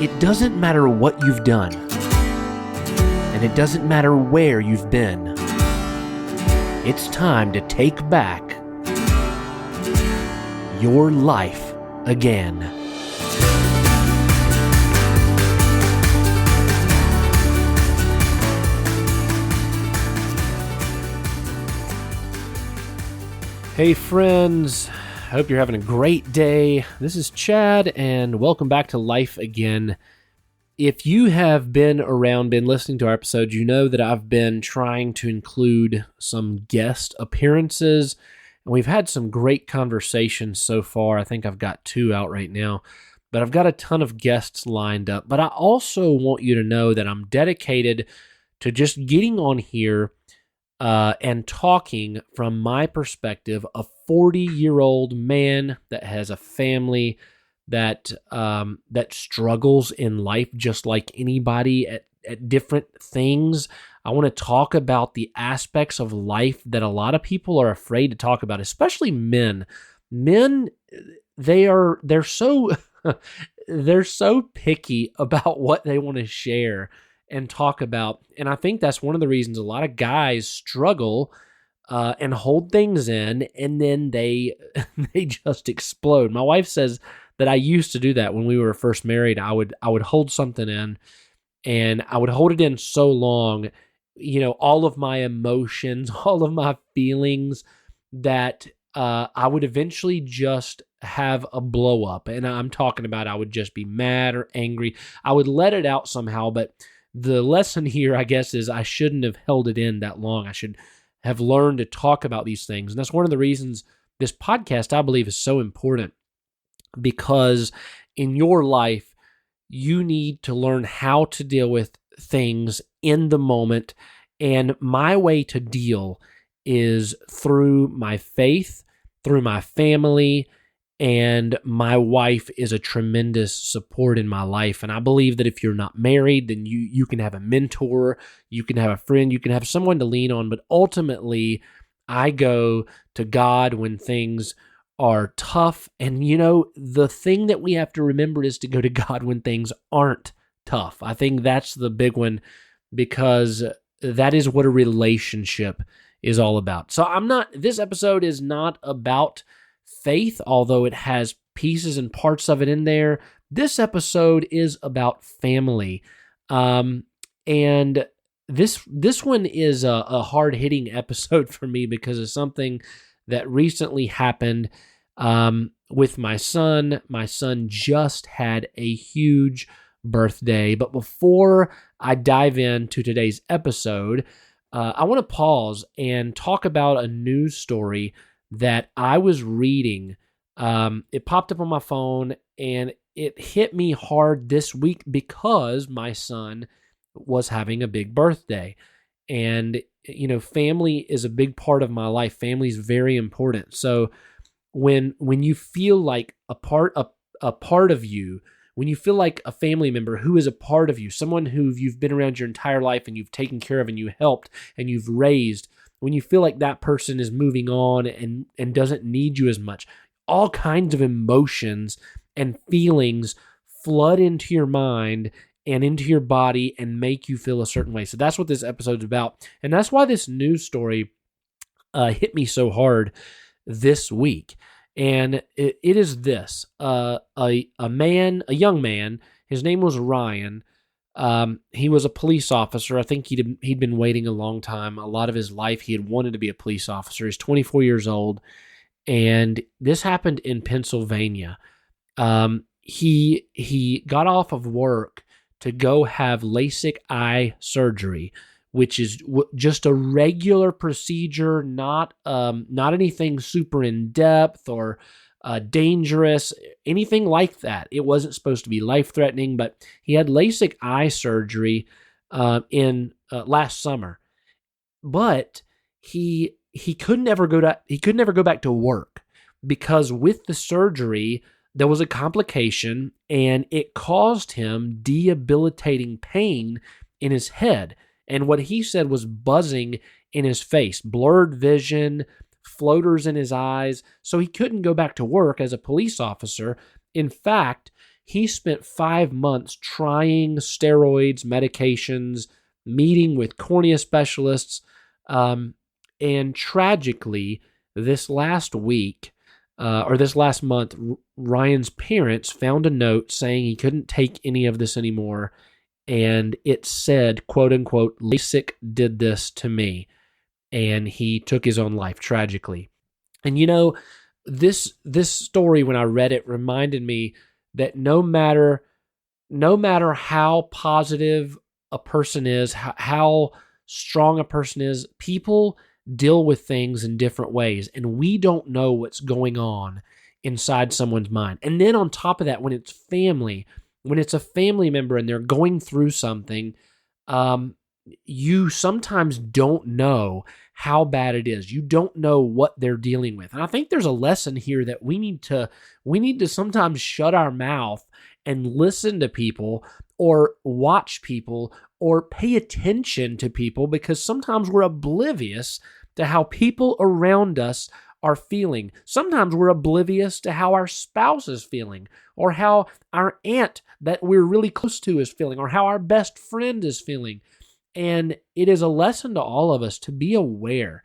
It doesn't matter what you've done, and it doesn't matter where you've been. It's time to take back your life again. Hey friends, I hope you're having a great day. This is Chad, and welcome back to Life Again. If you have been around, been listening to our episodes, you know that I've been trying to include some guest appearances, and we've had some great conversations so far. I think I've got 2 out right now, but I've got a ton of guests lined up. But I also want you to know that I'm dedicated to just getting on here and talking from my perspective, a 40-year-old man that has a family that struggles in life just like anybody at different things. I want to talk about the aspects of life that a lot of people are afraid to talk about, especially men. Men, they're so they're so picky about what they want to share and talk about. And I think that's one of the reasons a lot of guys struggle and hold things in, and then they just explode. My wife says that I used to do that when we were first married. I would hold something in, and I would hold it in so long, all of my emotions, all of my feelings, that I would eventually just have a blow up. And I'm talking about I would just be mad or angry. I would let it out somehow, but the lesson here, I guess, is I shouldn't have held it in that long. I should have learned to talk about these things. And that's one of the reasons this podcast, I believe, is so important, because in your life, you need to learn how to deal with things in the moment. And my way to deal is through my faith, through my family, and my wife is a tremendous support in my life. And I believe that if you're not married, then you can have a mentor, you can have a friend, you can have someone to lean on. But ultimately, I go to God when things are tough. And, the thing that we have to remember is to go to God when things aren't tough. I think that's the big one, because that is what a relationship is all about. So this episode is not about faith, although it has pieces and parts of it in there. This episode is about family. And this one is a hard-hitting episode for me because of something that recently happened with my son. My son just had a huge birthday. But before I dive into today's episode, I want to pause and talk about a news story that I was reading. It popped up on my phone, and it hit me hard this week because my son was having a big birthday. And, family is a big part of my life. Family is very important. So when you feel like a part of you, when you feel like a family member who is a part of you, someone who you've been around your entire life and you've taken care of and you helped and you've raised, when you feel like that person is moving on and doesn't need you as much, all kinds of emotions and feelings flood into your mind and into your body and make you feel a certain way. So that's what this episode's about. And that's why this news story hit me so hard this week. And it is this, a young man, his name was Ryan. He was a police officer. I think he'd been waiting a long time. A lot of his life, he had wanted to be a police officer. He's 24 years old, and this happened in Pennsylvania. He got off of work to go have LASIK eye surgery, which is just a regular procedure, not anything super in depth or dangerous, anything like that. It wasn't supposed to be life-threatening, but he had LASIK eye surgery in last summer. But he couldn't ever go back to work because with the surgery there was a complication, and it caused him debilitating pain in his head. And what he said was buzzing in his face, blurred vision, floaters in his eyes. So he couldn't go back to work as a police officer. In fact, He spent 5 months trying steroids, medications, meeting with cornea specialists, and tragically, this last week, or this last month, Ryan's parents found a note saying he couldn't take any of this anymore, and it said, quote unquote, LASIK did this to me, and he took his own life tragically. And this story, when I read it, reminded me that no matter how positive a person is, how strong a person is, people deal with things in different ways, and we don't know what's going on inside someone's mind. And then on top of that, when it's a family member and they're going through something, you sometimes don't know how bad it is. You don't know what they're dealing with. And I think there's a lesson here that we need to sometimes shut our mouth and listen to people, or watch people, or pay attention to people, because sometimes we're oblivious to how people around us are feeling. Sometimes we're oblivious to how our spouse is feeling, or how our aunt that we're really close to is feeling, or how our best friend is feeling. And it is a lesson to all of us to be aware.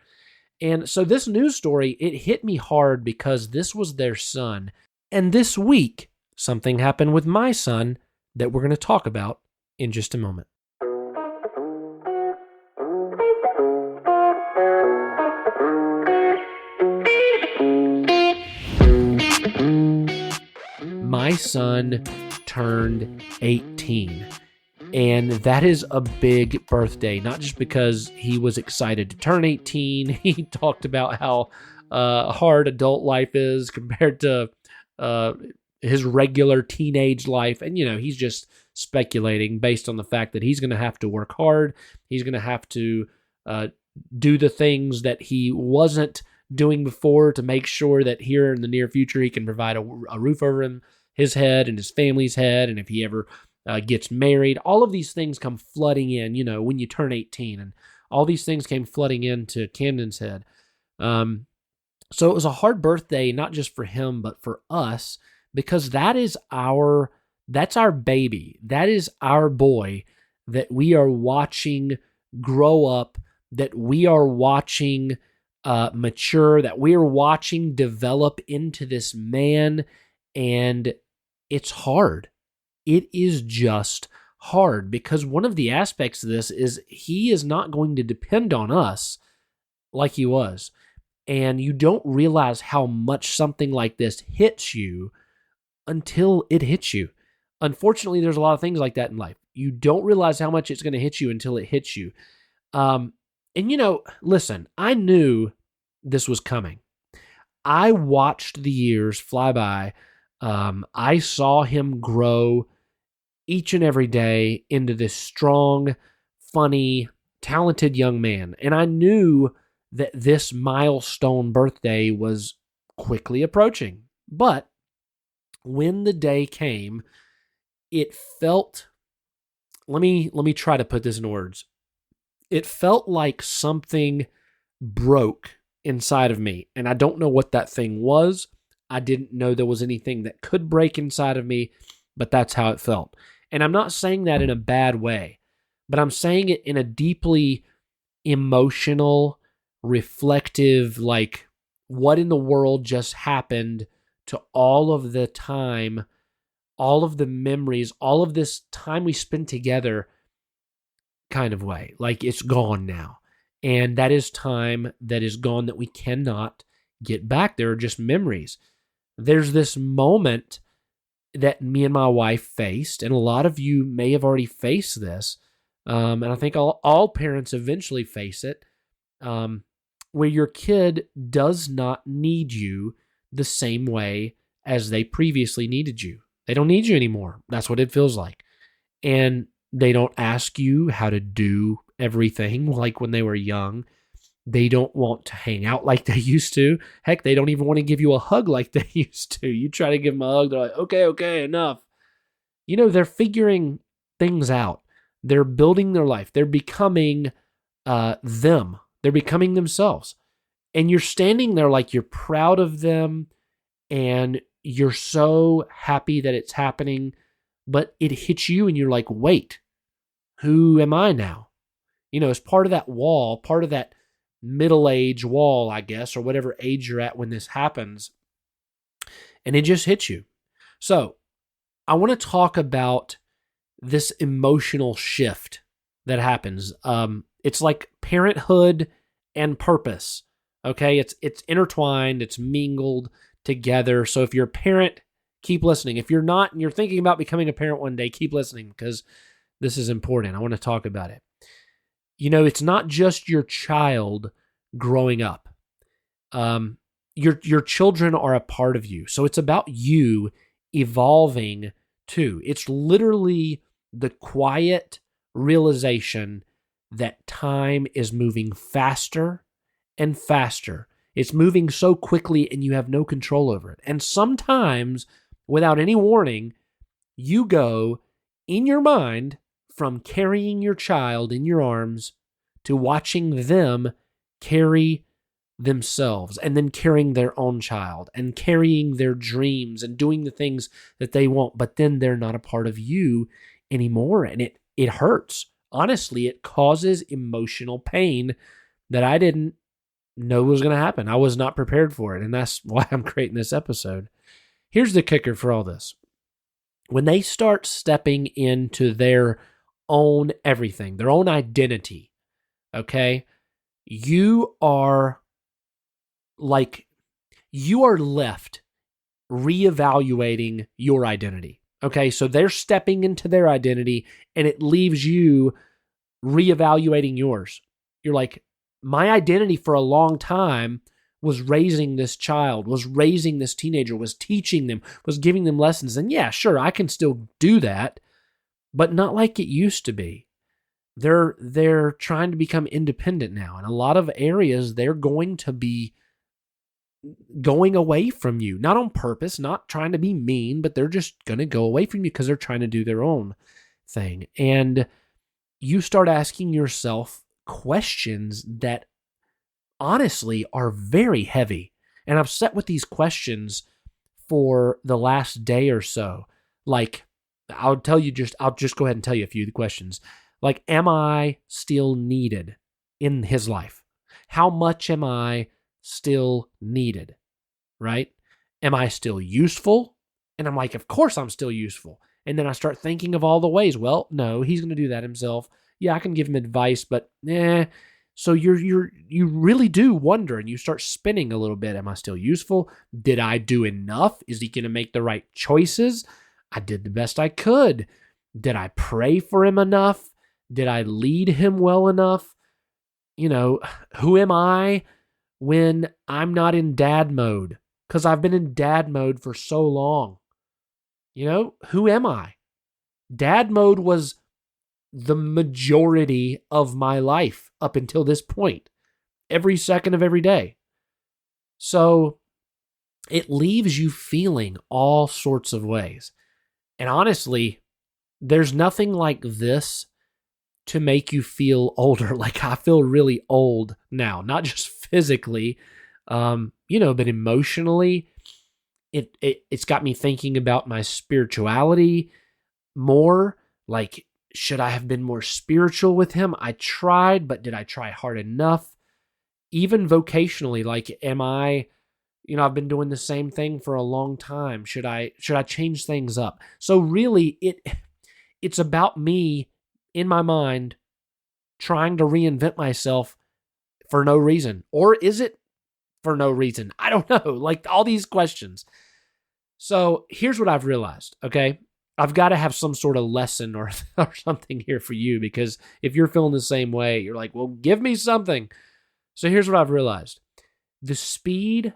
And so this news story, it hit me hard because this was their son. And this week, something happened with my son that we're going to talk about in just a moment. My son turned 18. And that is a big birthday, not just because he was excited to turn 18. He talked about how hard adult life is compared to his regular teenage life. And, he's just speculating based on the fact that he's going to have to work hard. He's going to have to do the things that he wasn't doing before to make sure that here in the near future he can provide a roof over his head and his family's head. And if he ever gets married, all of these things come flooding in, when you turn 18, and all these things came flooding into Camden's head. So it was a hard birthday, not just for him, but for us, because that's our baby. That is our boy that we are watching grow up, that we are watching mature, that we are watching develop into this man. And it's hard. It is just hard, because one of the aspects of this is he is not going to depend on us like he was. And you don't realize how much something like this hits you until it hits you. Unfortunately, there's a lot of things like that in life. You don't realize how much it's going to hit you until it hits you. And listen, I knew this was coming. I watched the years fly by. I saw him grow each and every day into this strong, funny, talented young man. And I knew that this milestone birthday was quickly approaching. But when the day came, it felt, let me try to put this in words. It felt like something broke inside of me. And I don't know what that thing was. I didn't know there was anything that could break inside of me, but that's how it felt. And I'm not saying that in a bad way, but I'm saying it in a deeply emotional, reflective, like, what in the world just happened to all of the time, all of the memories, all of this time we spent together kind of way. Like, it's gone now. And that is time that is gone that we cannot get back. There are just memories. There's this moment that me and my wife faced, and a lot of you may have already faced this, and I think all parents eventually face it, where your kid does not need you the same way as they previously needed you. They don't need you anymore. That's what it feels like. And they don't ask you how to do everything like when they were young. They don't want to hang out like they used to. Heck, they don't even want to give you a hug like they used to. You try to give them a hug, they're like, okay, enough. They're figuring things out. They're building their life. They're becoming them. They're becoming themselves. And you're standing there like you're proud of them, and you're so happy that it's happening, but it hits you and you're like, wait, who am I now? It's part of that wall, part of that middle age wall, I guess, or whatever age you're at when this happens. And it just hits you. So I want to talk about this emotional shift that happens. It's like parenthood and purpose. Okay, it's intertwined, it's mingled together. So if you're a parent, keep listening. If you're not and you're thinking about becoming a parent one day, keep listening because this is important. I want to talk about it. It's not just your child growing up. Your children are a part of you. So it's about you evolving too. It's literally the quiet realization that time is moving faster and faster. It's moving so quickly and you have no control over it. And sometimes, without any warning, you go in your mind from carrying your child in your arms to watching them carry themselves and then carrying their own child and carrying their dreams and doing the things that they want, but then they're not a part of you anymore. And it hurts. Honestly, it causes emotional pain that I didn't know was going to happen. I was not prepared for it. And that's why I'm creating this episode. Here's the kicker for all this. When they start stepping into their own everything, their own identity, okay, you are left reevaluating your identity. Okay, so they're stepping into their identity and it leaves you reevaluating yours. You're like, my identity for a long time was raising this child, was raising this teenager, was teaching them, was giving them lessons. And yeah, sure, I can still do that, but not like it used to be. They're trying to become independent now. In a lot of areas, they're going to be going away from you, not on purpose, not trying to be mean, but they're just going to go away from you because they're trying to do their own thing. And you start asking yourself questions that honestly are very heavy. And I've sat with these questions for the last day or so. Like, I'll just go ahead and tell you a few of the questions. Like, am I still needed in his life? How much am I still needed, right? Am I still useful? And I'm like, of course I'm still useful. And then I start thinking of all the ways. Well, no, he's going to do that himself. Yeah, I can give him advice, but So you really do wonder, and you start spinning a little bit. Am I still useful? Did I do enough? Is he going to make the right choices? I did the best I could. Did I pray for him enough? Did I lead him well enough? Who am I when I'm not in dad mode? Because I've been in dad mode for so long. Who am I? Dad mode was the majority of my life up until this point, every second of every day. So it leaves you feeling all sorts of ways. And honestly, there's nothing like this to make you feel older. Like, I feel really old now, not just physically, but emotionally. It's got me thinking about my spirituality more. Like, should I have been more spiritual with him? I tried, but did I try hard enough? Even vocationally, like, am I, I've been doing the same thing for a long time. Should I change things up? So really, it's about me in my mind trying to reinvent myself for no reason. Or is it for no reason? I don't know. Like, all these questions. So here's what I've realized, okay? I've got to have some sort of lesson or something here for you, because if you're feeling the same way, you're like, well, give me something. So here's what I've realized. The speed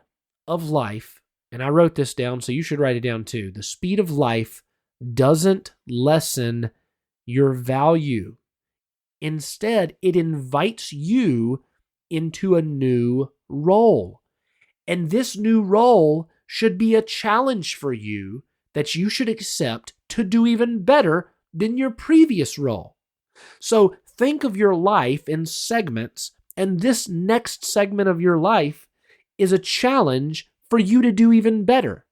of life, and I wrote this down, so you should write it down too. The speed of life doesn't lessen your value. Instead, it invites you into a new role. And this new role should be a challenge for you that you should accept to do even better than your previous role. So think of your life in segments, and this next segment of your life is a challenge for you to do even better.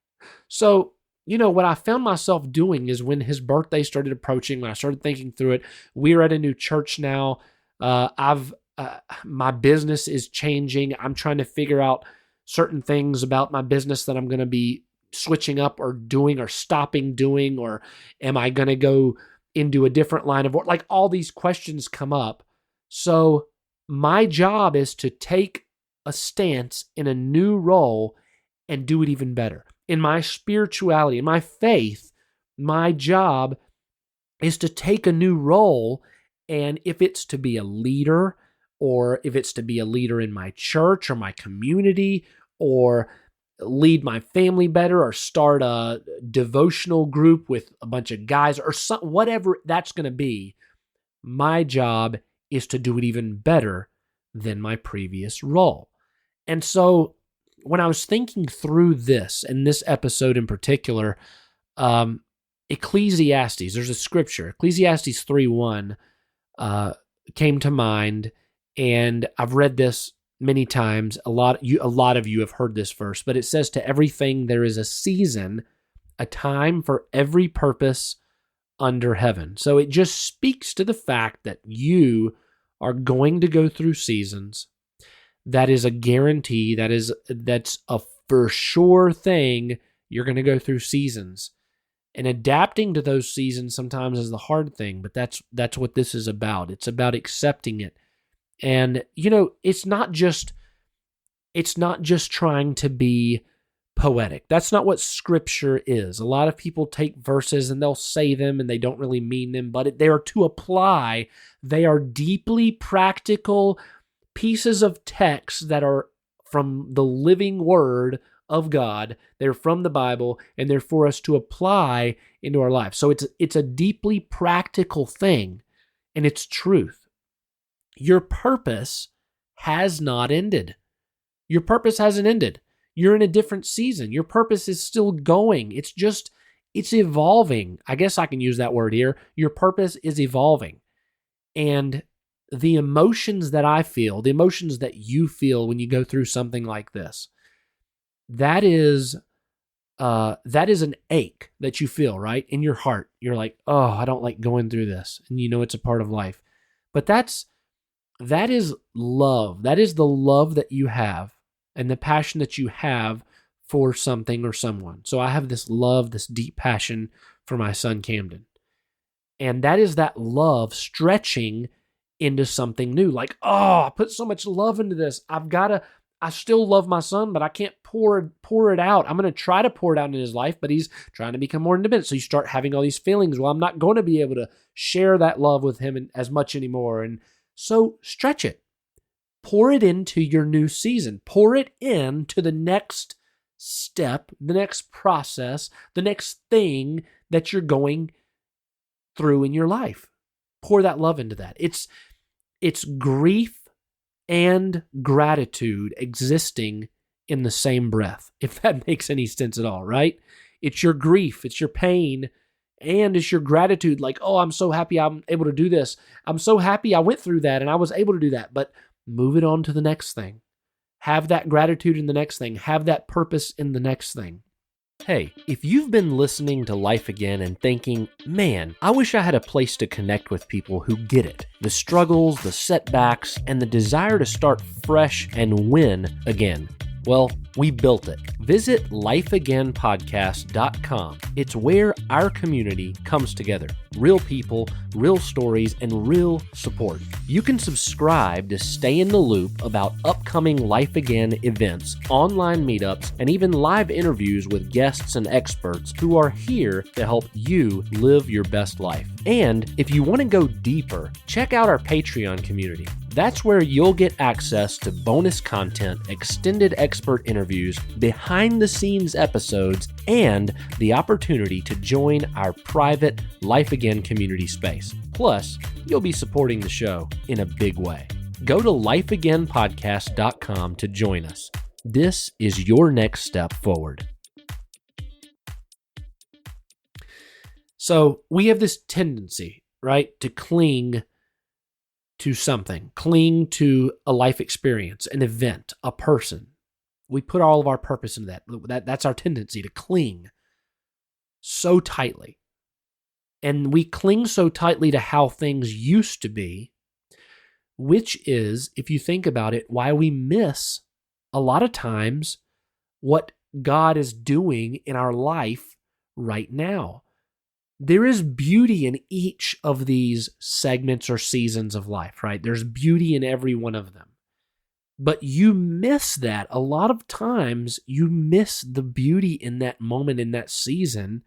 So, what I found myself doing is when his birthday started approaching, when I started thinking through it, we're at a new church now. My business is changing. I'm trying to figure out certain things about my business that I'm going to be switching up or doing or stopping doing, or am I going to go into a different line of work? Like all these questions come up. So my job is to take a stance in a new role and do it even better. In my spirituality, in my faith, my job is to take a new role, and if it's to be a leader, or if it's to be a leader in my church or my community, or lead my family better, or start a devotional group with a bunch of guys, or whatever that's going to be, my job is to do it even better than my previous role. And so when I was thinking through this, and this episode in particular, Ecclesiastes, there's a scripture, Ecclesiastes 3:1 came to mind, and I've read this many times. A lot of you have heard this verse, but it says, "To everything there is a season, a time for every purpose under heaven." So it just speaks to the fact that you are going to go through seasons. That is a guarantee. That's a for sure thing. You're going to go through seasons. And adapting to those seasons sometimes is the hard thing, but that's what this is about. It's about accepting it. And it's not just trying to be poetic. That's not what scripture is. A lot of people take verses and they'll say them and they don't really mean them, but they are to apply. They are deeply practical pieces of text that are from the living word of God. They're from the Bible, and they're for us to apply into our life. So it's a deeply practical thing, and it's truth. Your purpose has not ended. Your purpose hasn't ended. You're in a different season. Your purpose is still going. It's evolving. I guess I can use that word here. Your purpose is evolving. And the emotions that I feel, the emotions that you feel when you go through something like this, that is an ache that you feel, right? In your heart. You're like, oh, I don't like going through this. And it's a part of life. But that is love. That is the love that you have and the passion that you have for something or someone. So I have this love, this deep passion for my son, Camden. And that is that love stretching into something new. Like, oh, I put so much love into this. I still love my son, but I can't pour it out. I'm going to try to pour it out in his life, but he's trying to become more independent. So you start having all these feelings. Well, I'm not going to be able to share that love with him as much anymore. And so stretch it. Pour it into your new season. Pour it into the next step, the next process, the next thing that you're going through in your life. Pour that love into that. It's grief and gratitude existing in the same breath, if that makes any sense at all, right? It's your grief, it's your pain, and it's your gratitude. Like, oh, I'm so happy I'm able to do this. I'm so happy I went through that and I was able to do that. But move it on to the next thing. Have that gratitude in the next thing. Have that purpose in the next thing. Hey, if you've been listening to Life Again and thinking, man, I wish I had a place to connect with people who get it, the struggles, the setbacks, and the desire to start fresh and win again. Well, we built it. Visit lifeagainpodcast.com. It's where our community comes together. Real people, real stories, and real support. You can subscribe to stay in the loop about upcoming Life Again events, online meetups, and even live interviews with guests and experts who are here to help you live your best life. And if you want to go deeper, check out our Patreon community. That's where you'll get access to bonus content, extended expert interviews, behind-the-scenes episodes, and the opportunity to join our private Life Again community space. Plus, you'll be supporting the show in a big way. Go to lifeagainpodcast.com to join us. This is your next step forward. So we have this tendency, right, to cling to something, cling to a life experience, an event, a person. We put all of our purpose into that. That's our tendency, to cling so tightly. And we cling so tightly to how things used to be, which is, if you think about it, why we miss a lot of times what God is doing in our life right now. There is beauty in each of these segments or seasons of life, right? There's beauty in every one of them. But you miss that. A lot of times you miss the beauty in that moment, in that season,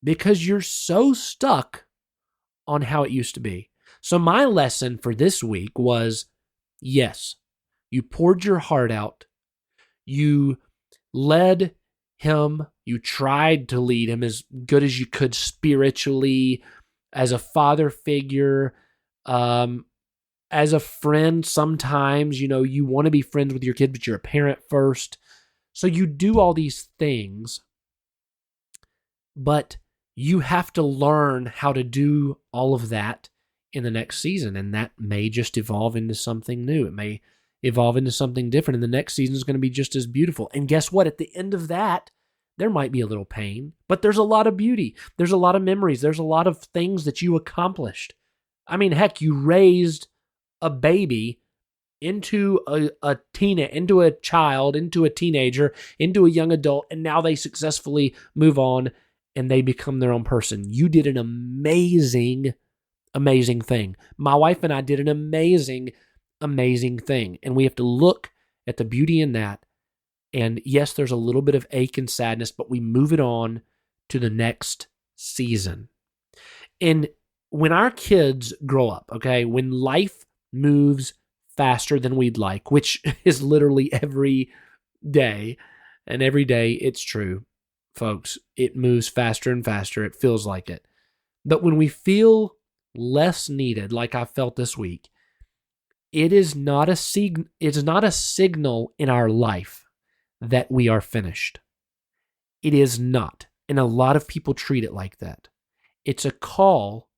because you're so stuck on how it used to be. So my lesson for this week was, yes, you poured your heart out. You led him. You tried to lead him as good as you could spiritually, as a father figure, as a friend. Sometimes, you want to be friends with your kid, but you're a parent first. So you do all these things, but you have to learn how to do all of that in the next season. And that may just evolve into something new. It may evolve into something different. And the next season is going to be just as beautiful. And guess what? At the end of that, there might be a little pain, but there's a lot of beauty. There's a lot of memories. There's a lot of things that you accomplished. I mean, heck, you raised a baby into a child, into a teenager, into a young adult, and now they successfully move on and they become their own person. You did an amazing, amazing thing. My wife and I did an amazing, amazing thing. And we have to look at the beauty in that. And yes, there's a little bit of ache and sadness, but we move it on to the next season. And when our kids grow up, okay, when life moves faster than we'd like, which is literally every day, and every day it's true, folks, it moves faster and faster. It feels like it. But when we feel less needed, like I felt this week, it is not a signal in our life that we are finished. It is not. And a lot of people treat it like that. It's a call,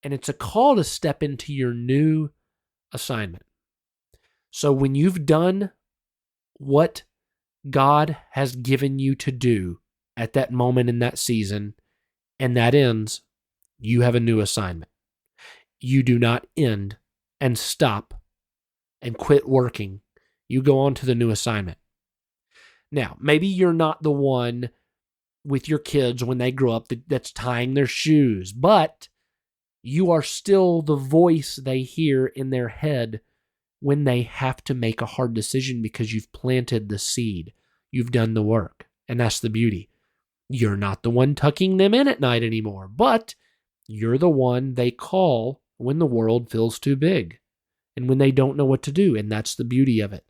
and it's a call to step into your new assignment. So when you've done what God has given you to do at that moment in that season, and that ends, you have a new assignment. You do not end and stop and quit working. You go on to the new assignment. Now, maybe you're not the one with your kids when they grow up that's tying their shoes, but you are still the voice they hear in their head when they have to make a hard decision, because you've planted the seed. You've done the work. And that's the beauty. You're not the one tucking them in at night anymore, but you're the one they call when the world feels too big and when they don't know what to do. And that's the beauty of it.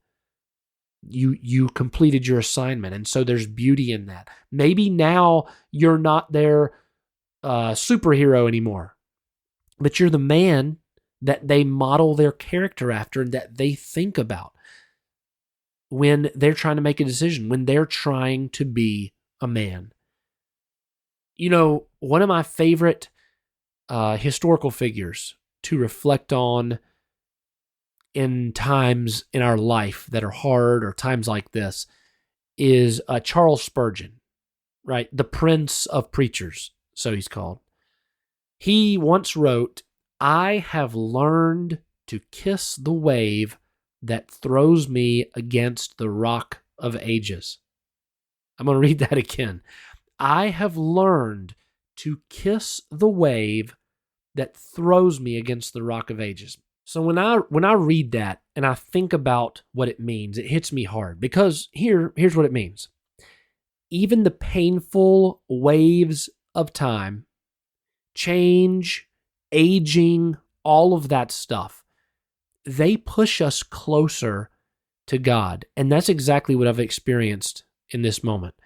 You completed your assignment. And so there's beauty in that. Maybe now you're not their superhero anymore, but you're the man that they model their character after and that they think about when they're trying to make a decision, when they're trying to be a man. One of my favorite historical figures to reflect on in times in our life that are hard, or times like this, is Charles Spurgeon, right? The Prince of Preachers, so he's called. He once wrote, "I have learned to kiss the wave that throws me against the rock of ages." I'm going to read that again. I have learned to kiss the wave that throws me against the rock of ages. So when I read that and I think about what it means, it hits me hard, because here's what it means. Even the painful waves of time, change, aging, all of that stuff, they push us closer to God. And that's exactly what I've experienced in this moment.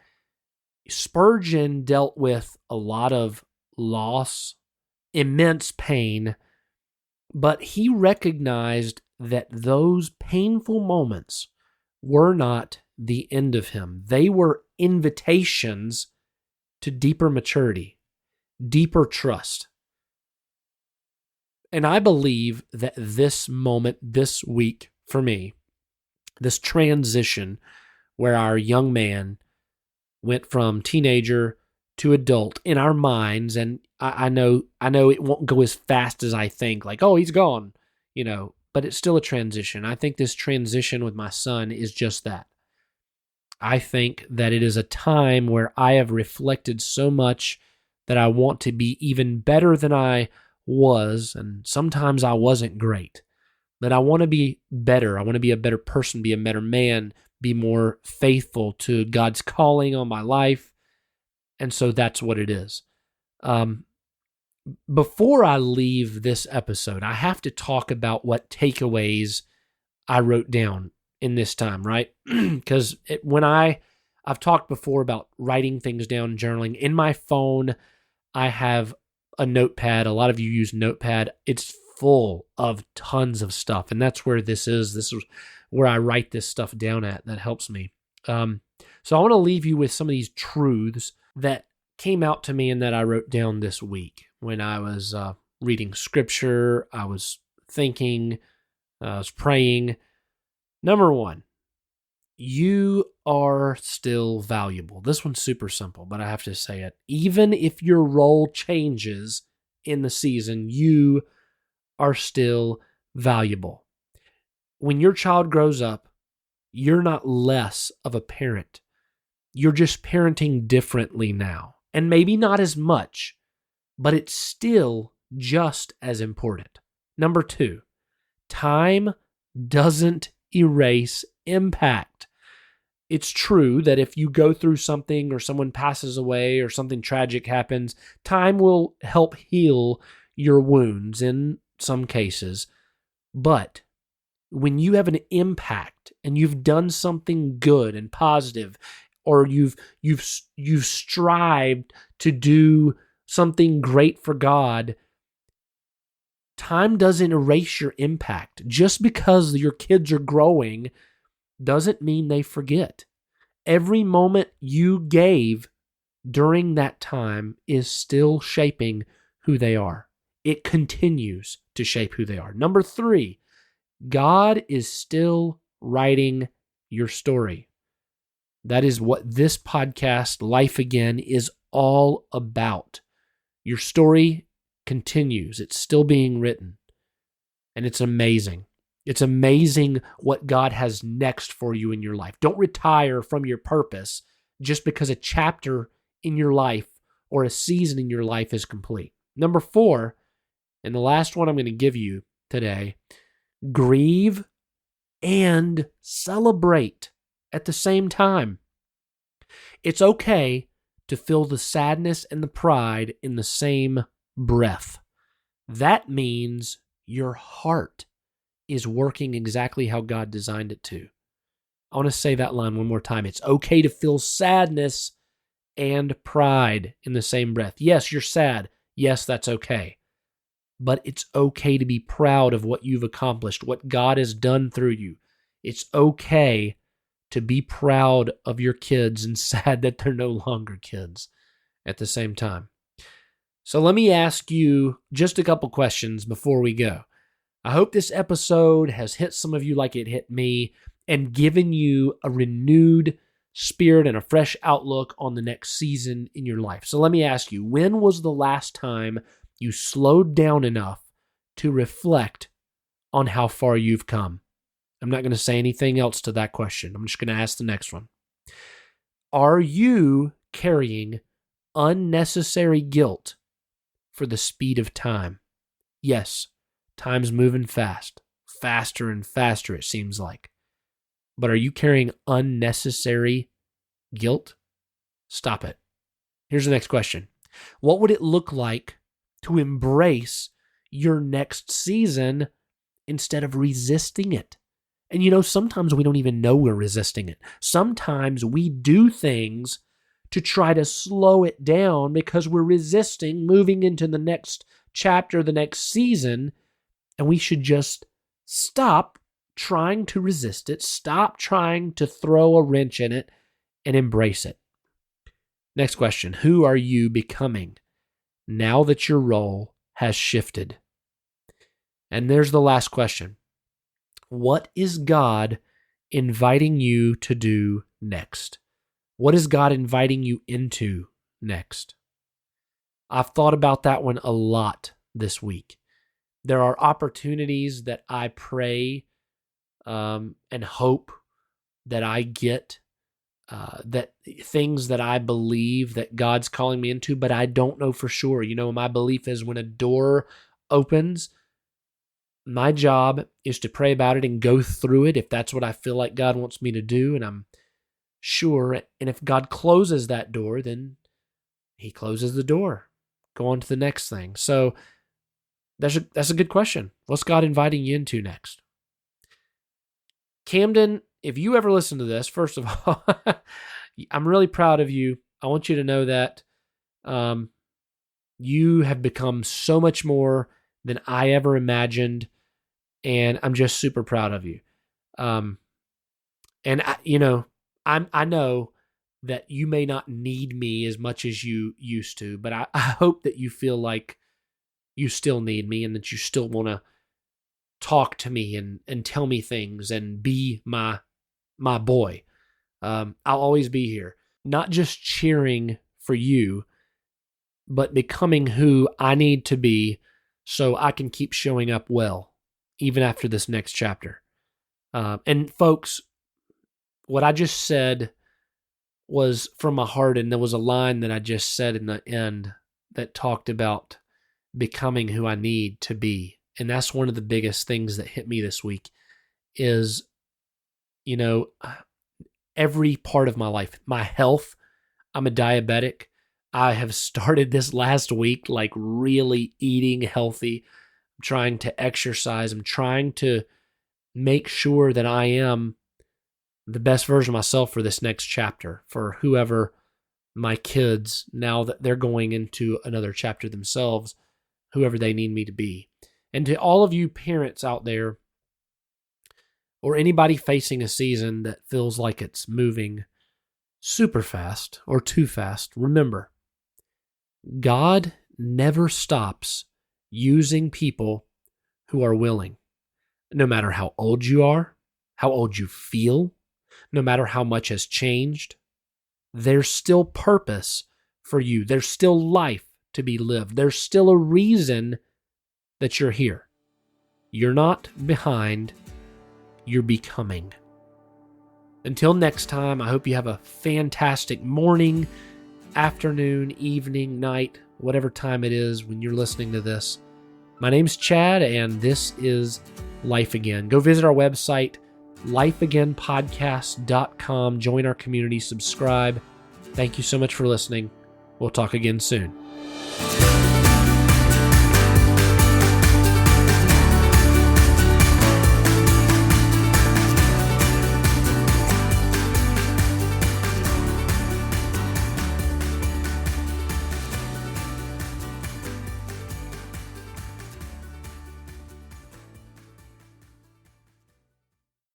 Spurgeon dealt with a lot of loss, immense pain, but he recognized that those painful moments were not the end of him. They were invitations to deeper maturity, deeper trust. And I believe that this moment, this week, for me, this transition where our young man went from teenager to adult in our minds. And I know it won't go as fast as I think, like, oh, he's gone, but it's still a transition. I think this transition with my son is just that. I think that it is a time where I have reflected so much that I want to be even better than I was, and sometimes I wasn't great. That I want to be better. I want to be a better person, be a better man, be more faithful to God's calling on my life. And so that's what it is. Before I leave this episode, I have to talk about what takeaways I wrote down in this time, right? Because I've talked before about writing things down, journaling. In my phone, I have a notepad. A lot of you use Notepad. It's full of tons of stuff, and that's where this is. This is where I write this stuff down at. That helps me. So I want to leave you with some of these truths that came out to me and that I wrote down this week when I was reading scripture, I was thinking, I was praying. Number one, you are still valuable. This one's super simple, but I have to say it. Even if your role changes in the season, you are still valuable. When your child grows up, you're not less of a parent. You're just parenting differently now. And maybe not as much, but it's still just as important. Number two, time doesn't erase impact. It's true that if you go through something or someone passes away or something tragic happens, time will help heal your wounds in some cases. But when you have an impact and you've done something good and positive, or you've strived to do something great for God, time doesn't erase your impact. Just because your kids are growing doesn't mean they forget. Every moment you gave during that time is still shaping who they are. It continues to shape who they are. Number three, God is still writing your story. That is what this podcast, Life Again, is all about. Your story continues. It's still being written. And it's amazing. It's amazing what God has next for you in your life. Don't retire from your purpose just because a chapter in your life or a season in your life is complete. Number four, and the last one I'm going to give you today, grieve and celebrate at the same time. It's okay to feel the sadness and the pride in the same breath. That means your heart is working exactly how God designed it to. I want to say that line one more time. It's okay to feel sadness and pride in the same breath. Yes, you're sad. Yes, that's okay. But it's okay to be proud of what you've accomplished, what God has done through you. It's okay to be proud of your kids and sad that they're no longer kids at the same time. So let me ask you just a couple questions before we go. I hope this episode has hit some of you like it hit me and given you a renewed spirit and a fresh outlook on the next season in your life. So let me ask you, when was the last time you slowed down enough to reflect on how far you've come? I'm not going to say anything else to that question. I'm just going to ask the next one. Are you carrying unnecessary guilt for the speed of time? Yes, time's moving fast, faster and faster it seems like. But are you carrying unnecessary guilt? Stop it. Here's the next question. What would it look like to embrace your next season instead of resisting it? And sometimes we don't even know we're resisting it. Sometimes we do things to try to slow it down because we're resisting moving into the next chapter, the next season, and we should just stop trying to resist it, stop trying to throw a wrench in it, and embrace it. Next question. Who are you becoming now that your role has shifted? And there's the last question. What is God inviting you to do next? What is God inviting you into next? I've thought about that one a lot this week. There are opportunities that I pray and hope that I get, that things that I believe that God's calling me into, but I don't know for sure. My belief is when a door opens, my job is to pray about it and go through it if that's what I feel like God wants me to do, and I'm sure. And if God closes that door, then he closes the door. Go on to the next thing. So that's a good question. What's God inviting you into next? Camden, if you ever listen to this, first of all, I'm really proud of you. I want you to know that you have become so much more than I ever imagined, and I'm just super proud of you. And I know that you may not need me as much as you used to, but I hope that you feel like you still need me and that you still want to talk to me and tell me things and be my boy. I'll always be here, not just cheering for you, but becoming who I need to be so I can keep showing up well, even after this next chapter. And folks, what I just said was from my heart, and there was a line that I just said in the end that talked about becoming who I need to be. And that's one of the biggest things that hit me this week is, every part of my life, my health. I'm a diabetic. I have started this last week, like really eating healthy. I'm trying to exercise. I'm trying to make sure that I am the best version of myself for this next chapter, for whoever my kids, now that they're going into another chapter themselves, whoever they need me to be. And to all of you parents out there, or anybody facing a season that feels like it's moving super fast or too fast, remember, God never stops using people who are willing. No matter how old you are, how old you feel, no matter how much has changed, there's still purpose for you. There's still life to be lived. There's still a reason that you're here. You're not behind, you're becoming. Until next time, I hope you have a fantastic morning, afternoon, evening, night, whatever time it is when you're listening to this. My name's Chad, and this is Life Again. Go visit our website, lifeagainpodcast.com. Join our community, subscribe. Thank you so much for listening. We'll talk again soon.